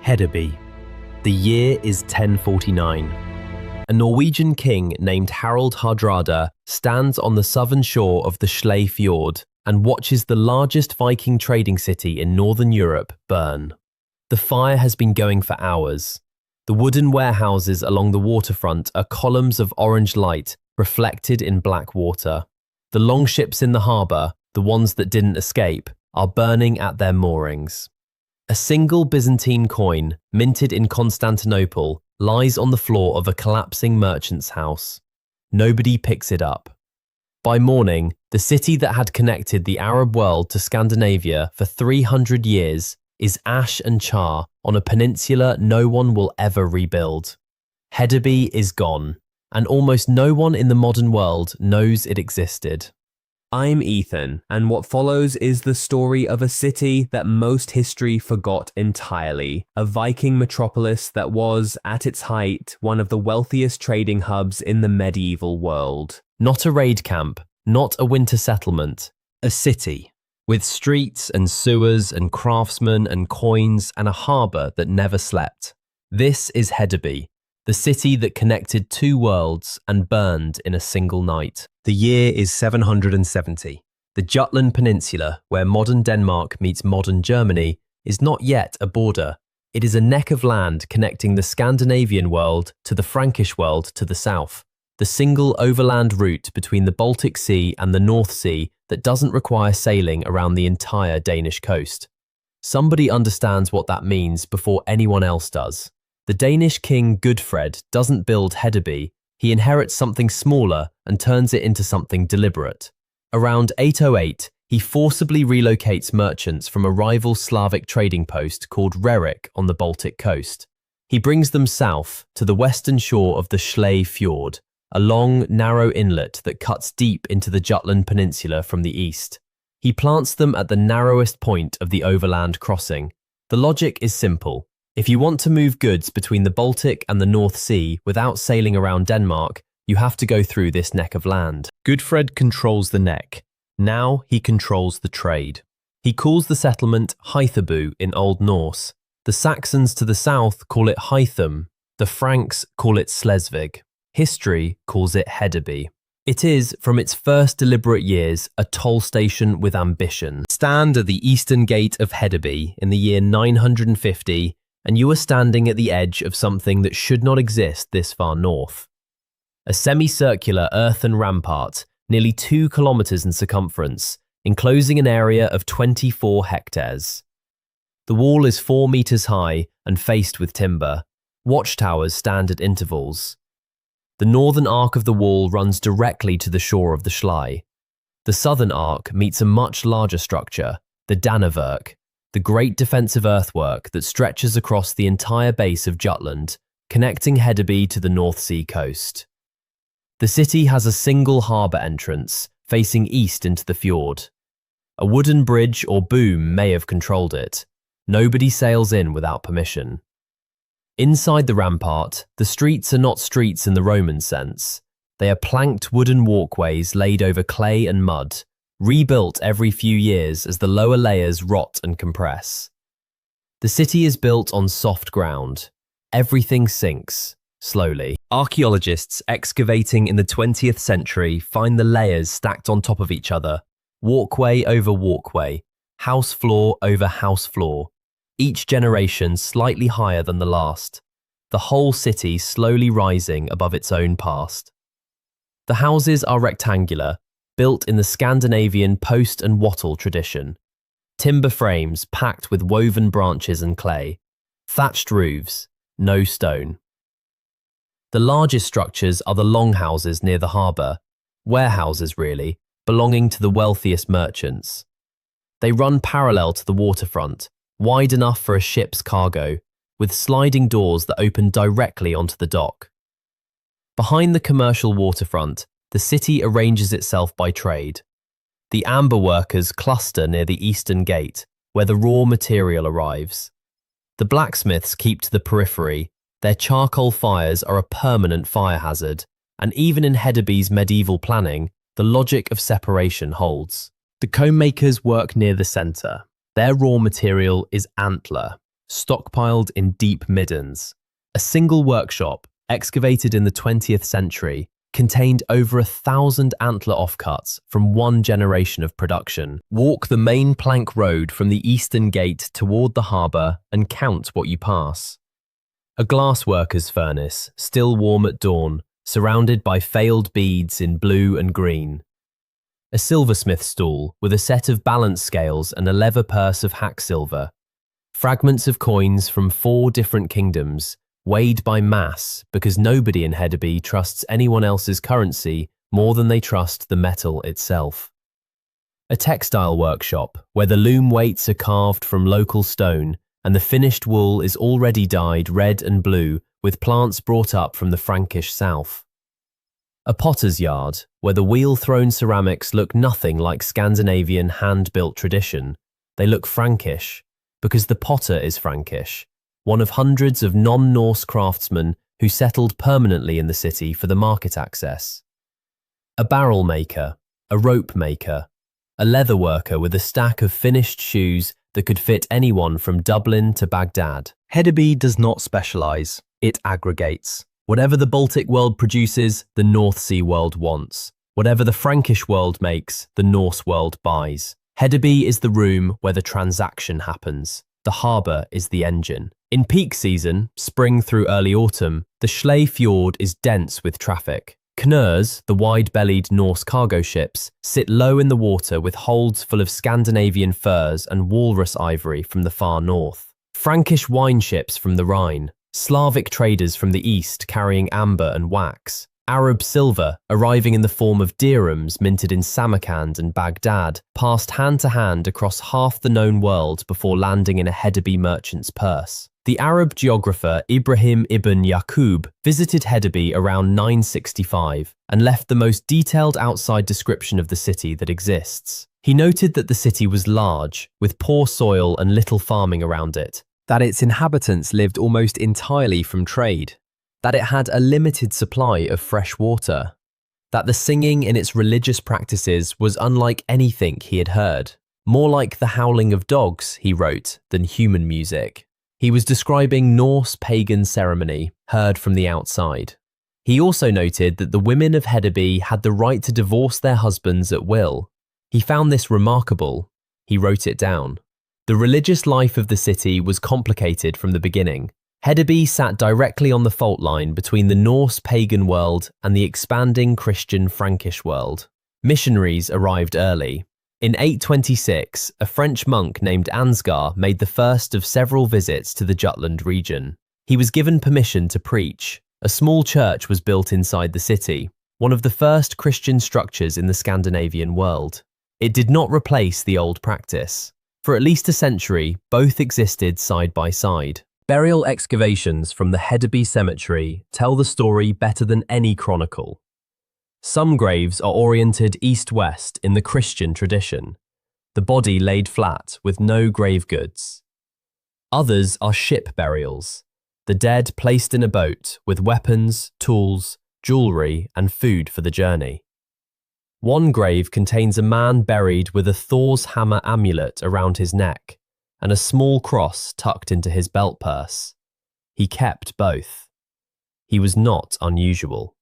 Hedeby. The year is 1049. A Norwegian king named Harald Hardrada stands on the southern shore of the Schlei Fjord and watches the largest Viking trading city in northern Europe burn. The fire has been going for hours. The wooden warehouses along the waterfront are columns of orange light reflected in black water. The longships in the harbour, the ones that didn't escape, are burning at their moorings. A single Byzantine coin, minted in Constantinople, lies on the floor of a collapsing merchant's house. Nobody picks it up. By morning, the city that had connected the Arab world to Scandinavia for 300 years is ash and char on a peninsula no one will ever rebuild. Hedeby is gone, and almost no one in the modern world knows it existed. I'm Ethan, and what follows is the story of a city that most history forgot entirely, a Viking metropolis that was, at its height, one of the wealthiest trading hubs in the medieval world. Not a raid camp, not a winter settlement, a city, with streets and sewers and craftsmen and coins and a harbour that never slept. This is Hedeby, the city that connected two worlds and burned in a single night. The year is 770. The Jutland Peninsula, where modern Denmark meets modern Germany, is not yet a border. It is a neck of land connecting the Scandinavian world to the Frankish world to the south, the single overland route between the Baltic Sea and the North Sea that doesn't require sailing around the entire Danish coast. Somebody understands what that means before anyone else does. The Danish king Gudfred doesn't build Hedeby. He inherits something smaller and turns it into something deliberate. Around 808, he forcibly relocates merchants from a rival Slavic trading post called Rerik on the Baltic coast. He brings them south to the western shore of the Schlei Fjord, a long, narrow inlet that cuts deep into the Jutland Peninsula from the east. He plants them at the narrowest point of the overland crossing. The logic is simple. If you want to move goods between the Baltic and the North Sea without sailing around Denmark, you have to go through this neck of land. Gudfred controls the neck. Now he controls the trade. He calls the settlement Hedeby in Old Norse. The Saxons to the south call it Hytham. The Franks call it Slesvig. History calls it Hedeby. It is, from its first deliberate years, a toll station with ambition. Stand at the eastern gate of Hedeby in the year 950, and you are standing at the edge of something that should not exist this far north. A semicircular earthen rampart, nearly 2 kilometers in circumference, enclosing an area of 24 hectares. The wall is 4 meters high and faced with timber. Watchtowers stand at intervals. The northern arc of the wall runs directly to the shore of the Schlei. The southern arc meets a much larger structure, the Danevirke, the great defensive earthwork that stretches across the entire base of Jutland, connecting Hedeby to the North Sea coast. The city has a single harbour entrance, facing east into the fjord. A wooden bridge or boom may have controlled it. Nobody sails in without permission. Inside the rampart, the streets are not streets in the Roman sense. They are planked wooden walkways laid over clay and mud, rebuilt every few years as the lower layers rot and compress. The city is built on soft ground. Everything sinks, slowly. Archaeologists excavating in the 20th century find the layers stacked on top of each other, walkway over walkway, house floor over house floor, each generation slightly higher than the last, the whole city slowly rising above its own past. The houses are rectangular, built in the Scandinavian post and wattle tradition. Timber frames packed with woven branches and clay. Thatched roofs, no stone. The largest structures are the longhouses near the harbour, warehouses really, belonging to the wealthiest merchants. They run parallel to the waterfront, wide enough for a ship's cargo, with sliding doors that open directly onto the dock. Behind the commercial waterfront, the city arranges itself by trade. The amber workers cluster near the eastern gate, where the raw material arrives. The blacksmiths keep to the periphery. Their charcoal fires are a permanent fire hazard, and even in Hedeby's medieval planning, the logic of separation holds. The comb makers work near the centre. Their raw material is antler, stockpiled in deep middens. A single workshop, excavated in the 20th century, contained over 1,000 antler offcuts from one generation of production. Walk the main plank road from the eastern gate toward the harbour and count what you pass. A glassworker's furnace, still warm at dawn, surrounded by failed beads in blue and green. A silversmith's stool with a set of balance scales and a leather purse of hack silver. Fragments of coins from 4 different kingdoms, weighed by mass because nobody in Hedeby trusts anyone else's currency more than they trust the metal itself. A textile workshop where the loom weights are carved from local stone and the finished wool is already dyed red and blue with plants brought up from the Frankish south. A potter's yard where the wheel-thrown ceramics look nothing like Scandinavian hand-built tradition. They look Frankish because the potter is Frankish, one of hundreds of non-Norse craftsmen who settled permanently in the city for the market access. A barrel maker, a rope maker, a leather worker with a stack of finished shoes that could fit anyone from Dublin to Baghdad. Hedeby does not specialise, it aggregates. Whatever the Baltic world produces, the North Sea world wants. Whatever the Frankish world makes, the Norse world buys. Hedeby is the room where the transaction happens. The harbour is the engine. In peak season, spring through early autumn, the Schlei Fjord is dense with traffic. Knurs, the wide-bellied Norse cargo ships, sit low in the water with holds full of Scandinavian furs and walrus ivory from the far north. Frankish wine ships from the Rhine. Slavic traders from the east carrying amber and wax. Arab silver, arriving in the form of dirhams minted in Samarkand and Baghdad, passed hand to hand across half the known world before landing in a Hedeby merchant's purse. The Arab geographer Ibrahim ibn Yaqub visited Hedeby around 965 and left the most detailed outside description of the city that exists. He noted that the city was large, with poor soil and little farming around it, that its inhabitants lived almost entirely from trade, that it had a limited supply of fresh water, that the singing in its religious practices was unlike anything he had heard, more like the howling of dogs, he wrote, than human music. He was describing Norse pagan ceremony, heard from the outside. He also noted that the women of Hedeby had the right to divorce their husbands at will. He found this remarkable. He wrote it down. The religious life of the city was complicated from the beginning. Hedeby sat directly on the fault line between the Norse pagan world and the expanding Christian Frankish world. Missionaries arrived early. In 826, a French monk named Ansgar made the first of several visits to the Jutland region. He was given permission to preach. A small church was built inside the city, one of the first Christian structures in the Scandinavian world. It did not replace the old practice. For at least a century, both existed side by side. Burial excavations from the Hedeby cemetery tell the story better than any chronicle. Some graves are oriented east-west in the Christian tradition, the body laid flat with no grave goods. Others are ship burials, the dead placed in a boat with weapons, tools, jewellery and food for the journey. One grave contains a man buried with a Thor's hammer amulet around his neck and a small cross tucked into his belt purse. He kept both. He was not unusual.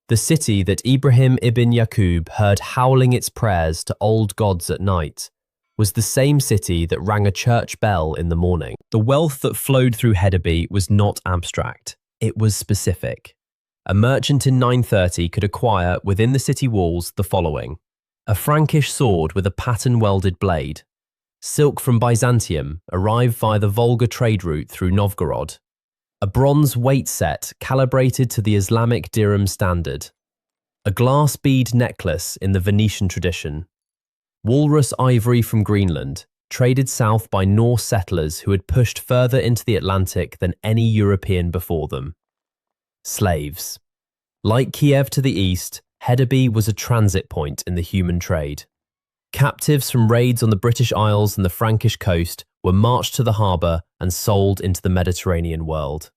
The city that Ibrahim ibn Yaqub heard howling its prayers to old gods at night was the same city that rang a church bell in the morning. The wealth that flowed through Hedeby was not abstract, it was specific. A merchant in 930 could acquire within the city walls the following: a Frankish sword with a pattern-welded blade, silk from Byzantium arrived via the Volga trade route through Novgorod, a bronze weight set calibrated to the Islamic dirham standard, a glass bead necklace in the Venetian tradition, walrus ivory from Greenland, traded south by Norse settlers who had pushed further into the Atlantic than any European before them. Slaves. Like Kiev to the east, Hedeby was a transit point in the human trade. Captives from raids on the British Isles and the Frankish coast were marched to the harbour and sold into the Mediterranean world.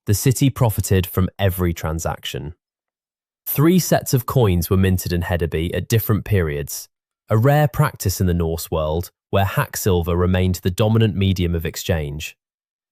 The city profited from every transaction. 3 sets of coins were minted in Hedeby at different periods, a rare practice in the Norse world where hacksilver remained the dominant medium of exchange.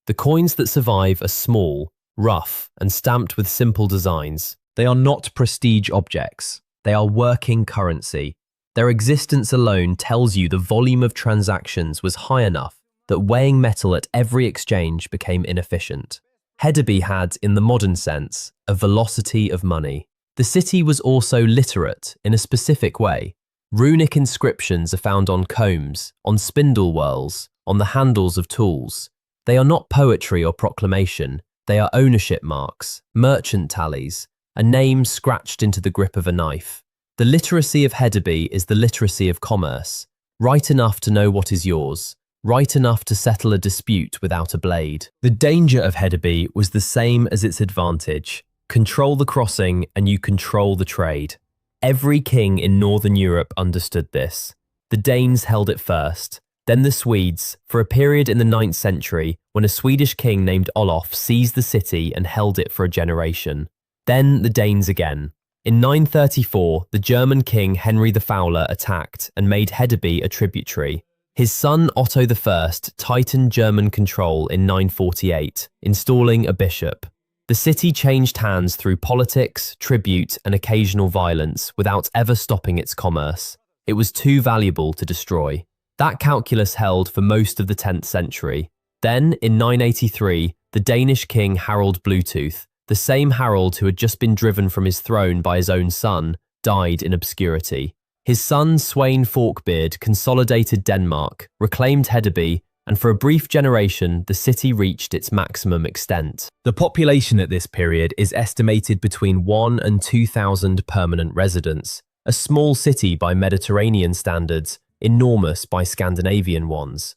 The coins that survive are small, rough, and stamped with simple designs. They are not prestige objects. They are working currency. Their existence alone tells you the volume of transactions was high enough that weighing metal at every exchange became inefficient. Hedeby had, in the modern sense, a velocity of money. The city was also literate in a specific way. Runic inscriptions are found on combs, on spindle whorls, on the handles of tools. They are not poetry or proclamation. They are ownership marks, merchant tallies, a name scratched into the grip of a knife. The literacy of Hedeby is the literacy of commerce, right enough to know what is yours, right enough to settle a dispute without a blade. The danger of Hedeby was the same as its advantage. Control the crossing and you control the trade. Every king in Northern Europe understood this. The Danes held it first, then the Swedes, for a period in the 9th century when a Swedish king named Olof seized the city and held it for a generation. Then the Danes again. In 934, the German king Henry the Fowler attacked and made Hedeby a tributary. His son Otto I tightened German control in 948, installing a bishop. The city changed hands through politics, tribute, and occasional violence without ever stopping its commerce. It was too valuable to destroy. That calculus held for most of the 10th century. Then, in 983, the Danish king Harald Bluetooth, the same Harald who had just been driven from his throne by his own son, died in obscurity. His son Sweyn Forkbeard consolidated Denmark, reclaimed Hedeby, and for a brief generation, the city reached its maximum extent. The population at this period is estimated between 1,000 and 2,000 permanent residents, a small city by Mediterranean standards, enormous by Scandinavian ones.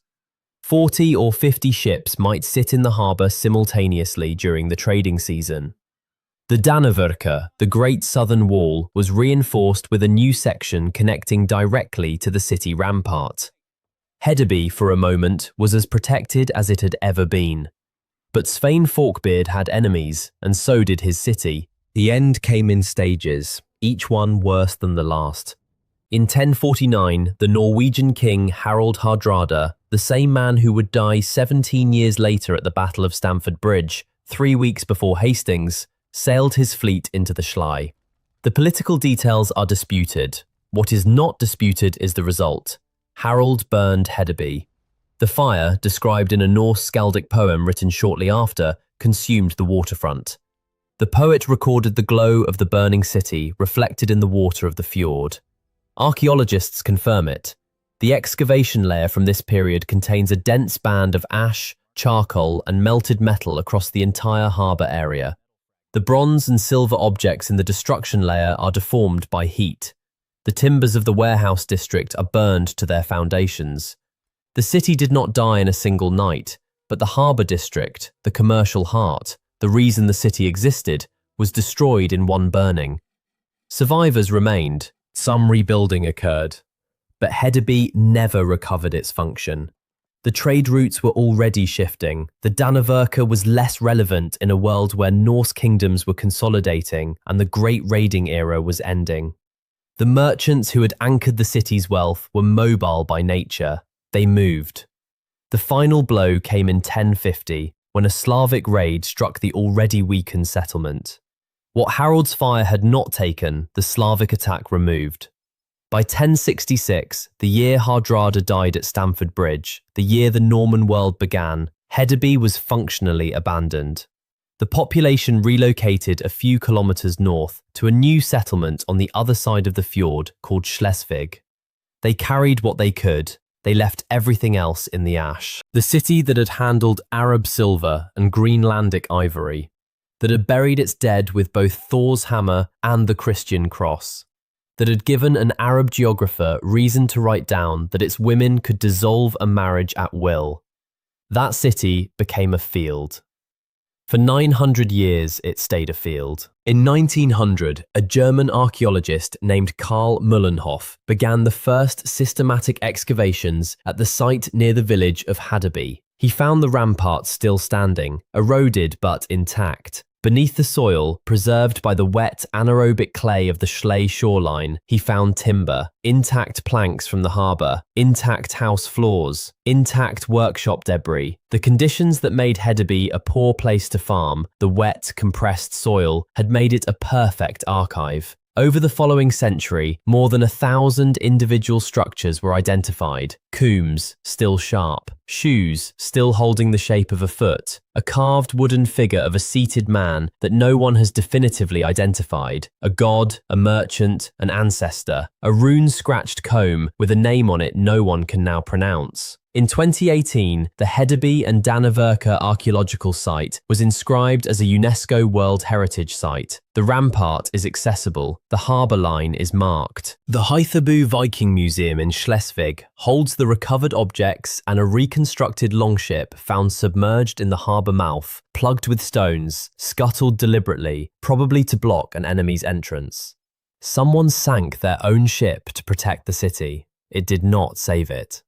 40 or 50 ships might sit in the harbour simultaneously during the trading season. The Danevirke, the Great Southern Wall, was reinforced with a new section connecting directly to the city rampart. Hedeby, for a moment, was as protected as it had ever been. But Sweyn Forkbeard had enemies, and so did his city. The end came in stages, each one worse than the last. In 1049, the Norwegian king Harald Hardrada, the same man who would die 17 years later at the Battle of Stamford Bridge, 3 weeks before Hastings, sailed his fleet into the Schlei. The political details are disputed. What is not disputed is the result. Harald burned Hedeby. The fire, described in a Norse skaldic poem written shortly after, consumed the waterfront. The poet recorded the glow of the burning city reflected in the water of the fjord. Archaeologists confirm it. The excavation layer from this period contains a dense band of ash, charcoal, and melted metal across the entire harbour area. The bronze and silver objects in the destruction layer are deformed by heat. The timbers of the warehouse district are burned to their foundations. The city did not die in a single night, but the harbour district, the commercial heart, the reason the city existed, was destroyed in one burning. Survivors remained, some rebuilding occurred, but Hedeby never recovered its function. The trade routes were already shifting. The Danevirke was less relevant in a world where Norse kingdoms were consolidating and the Great Raiding era was ending. The merchants who had anchored the city's wealth were mobile by nature. They moved. The final blow came in 1050, when a Slavic raid struck the already weakened settlement. What Harold's fire had not taken, the Slavic attack removed. By 1066, the year Hardrada died at Stamford Bridge, the year the Norman world began, Hedeby was functionally abandoned. The population relocated a few kilometres north to a new settlement on the other side of the fjord called Schleswig. They carried what they could. They left everything else in the ash. The city that had handled Arab silver and Greenlandic ivory, that had buried its dead with both Thor's hammer and the Christian cross, that had given an Arab geographer reason to write down that its women could dissolve a marriage at will. That city became a field. For 900 years, it stayed a field. In 1900, a German archaeologist named Karl Mullenhoff began the first systematic excavations at the site near the village of Hedeby. He found the ramparts still standing, eroded but intact. Beneath the soil, preserved by the wet, anaerobic clay of the Schlei shoreline, he found timber, intact planks from the harbour, intact house floors, intact workshop debris. The conditions that made Hedeby a poor place to farm, the wet, compressed soil, had made it a perfect archive. Over the following century, more than 1,000 individual structures were identified. Combs, still sharp. Shoes, still holding the shape of a foot. A carved wooden figure of a seated man that no one has definitively identified. A god, a merchant, an ancestor. A rune-scratched comb with a name on it no one can now pronounce. In 2018, the Hedeby and Danevirke archaeological site was inscribed as a UNESCO World Heritage Site. The rampart is accessible, the harbour line is marked. The Hedeby Viking Museum in Schleswig holds the recovered objects and a reconstructed longship found submerged in the harbour mouth, plugged with stones, scuttled deliberately, probably to block an enemy's entrance. Someone sank their own ship to protect the city. It did not save it.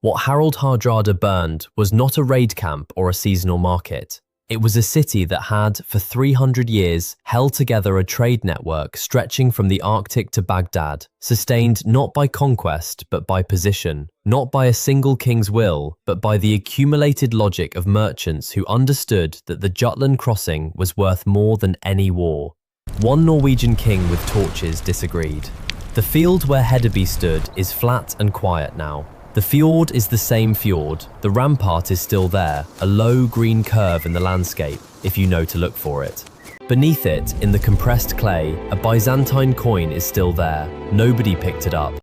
What Harald Hardrada burned was not a raid camp or a seasonal market. It was a city that had, for 300 years, held together a trade network stretching from the Arctic to Baghdad, sustained not by conquest but by position, not by a single king's will, but by the accumulated logic of merchants who understood that the Jutland crossing was worth more than any war. One Norwegian king with torches disagreed. The field where Hedeby stood is flat and quiet now. The fjord is the same fjord, the rampart is still there, a low green curve in the landscape, if you know to look for it. Beneath it, in the compressed clay, a Byzantine coin is still there. Nobody picked it up.